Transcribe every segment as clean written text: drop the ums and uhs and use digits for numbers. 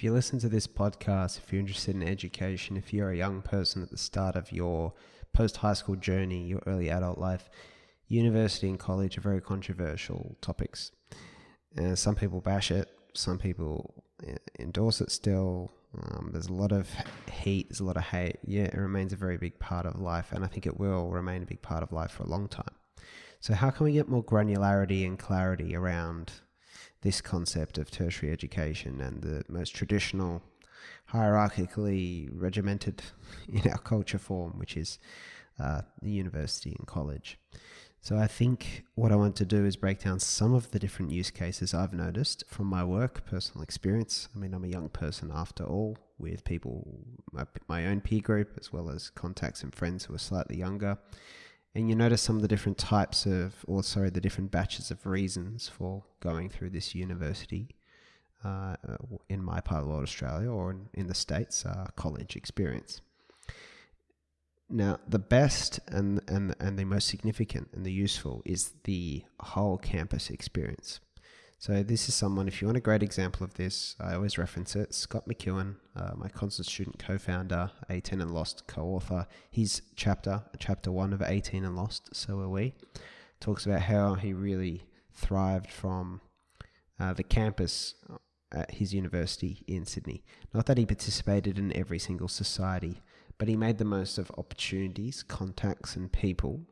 If you listen to this podcast, if you're interested in education, if you're a young person at the start of your post-high school journey, your early adult life, university and college are very controversial topics. Some people bash it, some people endorse it still. There's a lot of heat, there's a lot of hate. Yeah, it remains a very big part of life, and I think it will remain a big part of life for a long time. So how can we get more granularity and clarity around this concept of tertiary education and the most traditional, hierarchically regimented in our culture form, which is the university and college? So I think what I want to do is break down some of the different use cases I've noticed from my work, personal experience. I mean, I'm a young person after all, with people, my own peer group, as well as contacts and friends who are slightly younger. And you notice some of the different the different batches of reasons for going through this university in my part of the world, Australia, or in the States, college experience. Now, the best and the most significant and the useful is the whole campus experience. So this is someone, if you want a great example of this, I always reference it, Scott McEwen, my constant student co-founder, 18 and Lost co-author. His chapter 1 of 18 and Lost, so are we, talks about how he really thrived from the campus at his university in Sydney. Not that he participated in every single society, but he made the most of opportunities, contacts, and people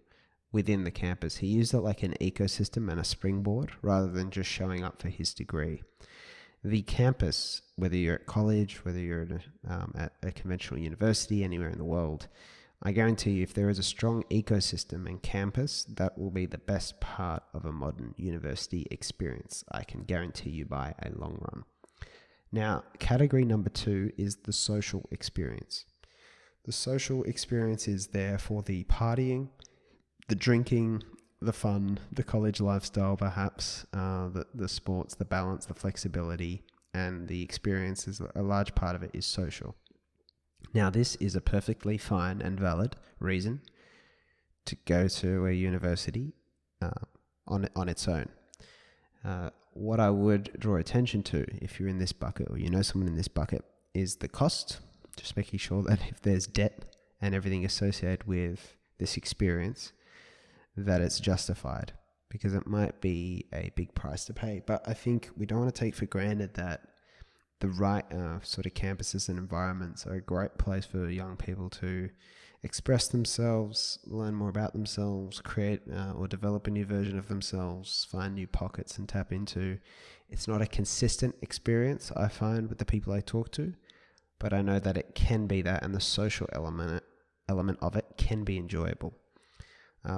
within the campus. He used it like an ecosystem and a springboard rather than just showing up for his degree. The campus, whether you're at college, whether you're at a conventional university, anywhere in the world, I guarantee you if there is a strong ecosystem and campus, that will be the best part of a modern university experience. I can guarantee you by a long run. Now, category number 2 is the social experience. The social experience is there for the partying, the drinking, the fun, the college lifestyle perhaps, the sports, the balance, the flexibility, and the experiences. A large part of it is social. Now, this is a perfectly fine and valid reason to go to a university on its own. What I would draw attention to, if you're in this bucket or you know someone in this bucket, is the cost. Just making sure that if there's debt and everything associated with this experience, that it's justified, because it might be a big price to pay. But I think we don't want to take for granted that the right sort of campuses and environments are a great place for young people to express themselves, learn more about themselves, create or develop a new version of themselves, find new pockets and tap into. It's not a consistent experience, I find, with the people I talk to, but I know that it can be that, and the social element of it can be enjoyable.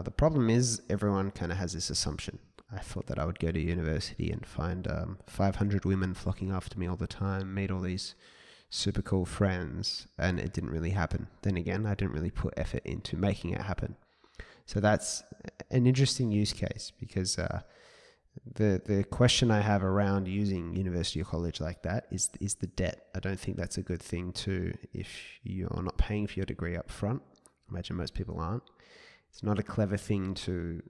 The problem is everyone kind of has this assumption. I thought that I would go to university and find 500 women flocking after me all the time, meet all these super cool friends, and it didn't really happen. Then again, I didn't really put effort into making it happen. So that's an interesting use case, because the question I have around using university or college like that is the debt. I don't think that's a good thing if you're not paying for your degree up front. I imagine most people aren't. It's not a clever thing to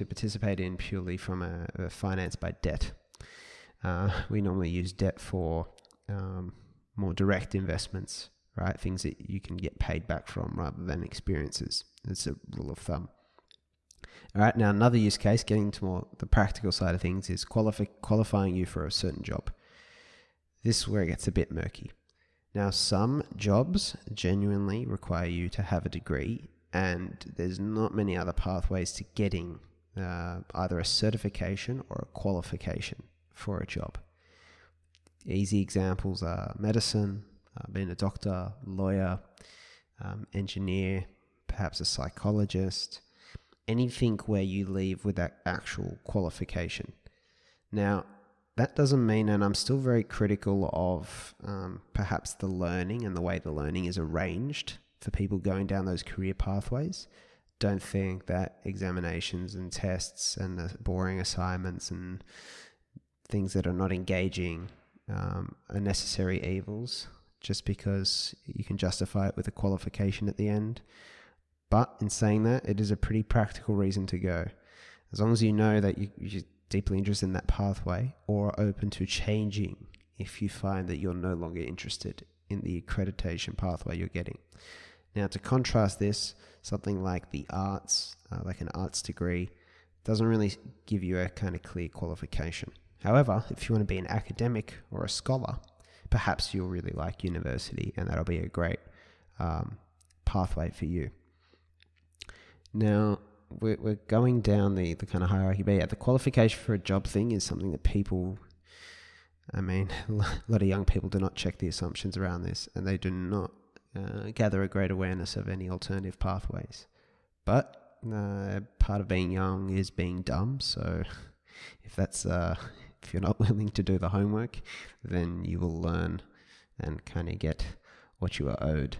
participate in purely from a finance by debt. We normally use debt for more direct investments, right? Things that you can get paid back from rather than experiences. It's a rule of thumb. All right, now another use case, getting to more the practical side of things, is qualifying you for a certain job. This is where it gets a bit murky. Now, some jobs genuinely require you to have a degree, and there's not many other pathways to getting either a certification or a qualification for a job. Easy examples are medicine, being a doctor, lawyer, engineer, perhaps a psychologist, anything where you leave with that actual qualification. Now, that doesn't mean, and I'm still very critical of perhaps the learning and the way the learning is arranged for people going down those career pathways. Don't think that examinations and tests and boring assignments and things that are not engaging are necessary evils just because you can justify it with a qualification at the end. But in saying that, it is a pretty practical reason to go. As long as you know that deeply interested in that pathway, or are open to changing if you find that you're no longer interested in the accreditation pathway you're getting. Now, to contrast this, something like the arts, like an arts degree, doesn't really give you a kind of clear qualification. However, if you want to be an academic or a scholar, perhaps you'll really like university, and that'll be a great pathway for you. Now, we're going down the kind of hierarchy, but yeah, the qualification for a job thing is something that people, a lot of young people do not check the assumptions around this, and they do not gather a great awareness of any alternative pathways. But part of being young is being dumb, so if you're not willing to do the homework, then you will learn and kind of get what you are owed.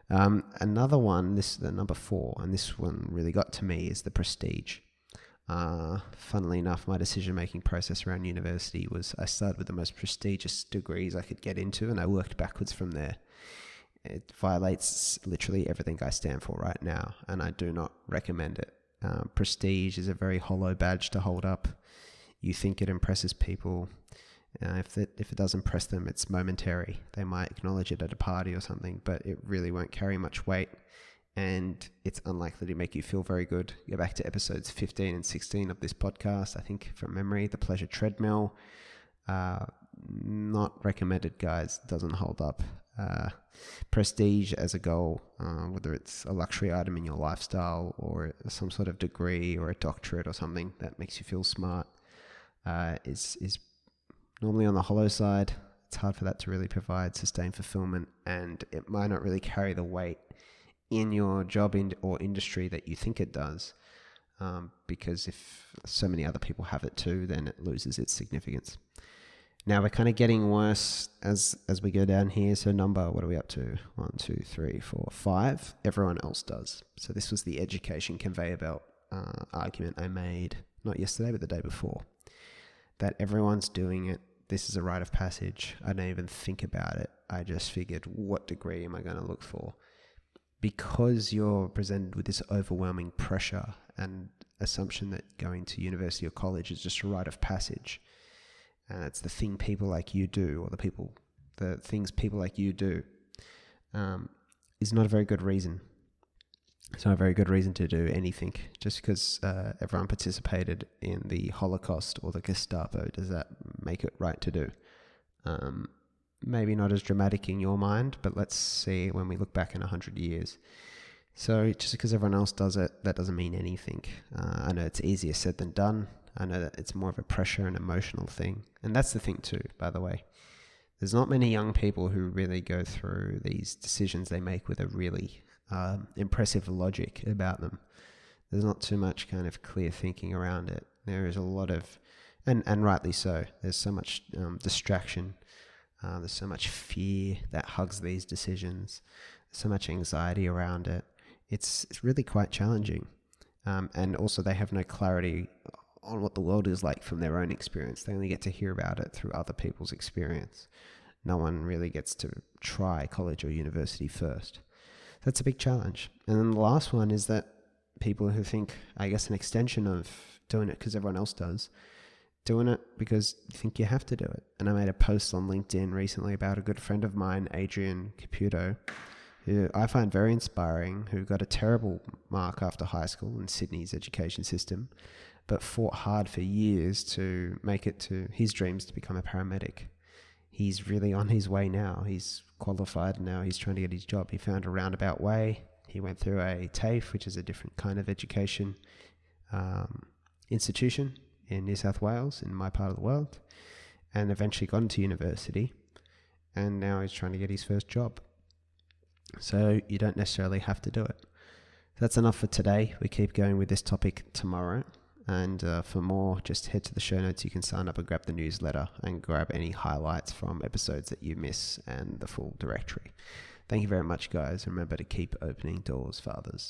Another one, this is the number 4, and this one really got to me, is the prestige. Funnily enough, my decision-making process around university was I started with the most prestigious degrees I could get into, and I worked backwards from there. It violates literally everything I stand for right now, and I do not recommend it. Prestige is a very hollow badge to hold up. You think it impresses people. If it does impress them, it's momentary. They might acknowledge it at a party or something, but it really won't carry much weight, and it's unlikely to make you feel very good. Go back to episodes 15 and 16 of this podcast, I think from memory, the pleasure treadmill. Not recommended, guys. Doesn't hold up. Prestige as a goal, whether it's a luxury item in your lifestyle or some sort of degree or a doctorate or something that makes you feel smart, is normally on the hollow side. It's hard for that to really provide sustained fulfillment, and it might not really carry the weight in your job or industry that you think it does, because if so many other people have it too, then it loses its significance. Now we're kind of getting worse as we go down here. So what are we up to? 1, 2, 3, 4, 5. Everyone else does. So this was the education conveyor belt argument I made, not yesterday, but the day before. That everyone's doing it. This is a rite of passage. I don't even think about it. I just figured, what degree am I going to look for? Because you're presented with this overwhelming pressure and assumption that going to university or college is just a rite of passage. And it's the thing people like you do, or the things people like you do, is not a very good reason. It's not a very good reason to do anything. Just because everyone participated in the Holocaust or the Gestapo, does that make it right to do? Maybe not as dramatic in your mind, but let's see when we look back in 100 years. So just because everyone else does it, that doesn't mean anything. I know it's easier said than done. I know that it's more of a pressure and emotional thing. And that's the thing too, by the way. There's not many young people who really go through these decisions they make with a really impressive logic about them. There's not too much kind of clear thinking around it. There is a lot of, and rightly so, there's so much distraction. There's so much fear that hugs these decisions. So much anxiety around it. It's really quite challenging. And also they have no clarity on what the world is like from their own experience. They only get to hear about it through other people's experience. No one really gets to try college or university first. That's a big challenge. And then the last one is that people who think, I guess, an extension of doing it because everyone else does, doing it because you think you have to do it. And I made a post on LinkedIn recently about a good friend of mine, Adrian Caputo, who I find very inspiring, who got a terrible mark after high school in Sydney's education system, but fought hard for years to make it to his dreams to become a paramedic. He's really on his way now. He's qualified and now he's trying to get his job. He found a roundabout way. He went through a TAFE, which is a different kind of education institution in New South Wales, in my part of the world, and eventually got into university, and now he's trying to get his first job. So you don't necessarily have to do it. That's enough for today. We keep going with this topic tomorrow. And for more, just head to the show notes. You can sign up and grab the newsletter and grab any highlights from episodes that you miss and the full directory. Thank you very much, guys. Remember to keep opening doors for others.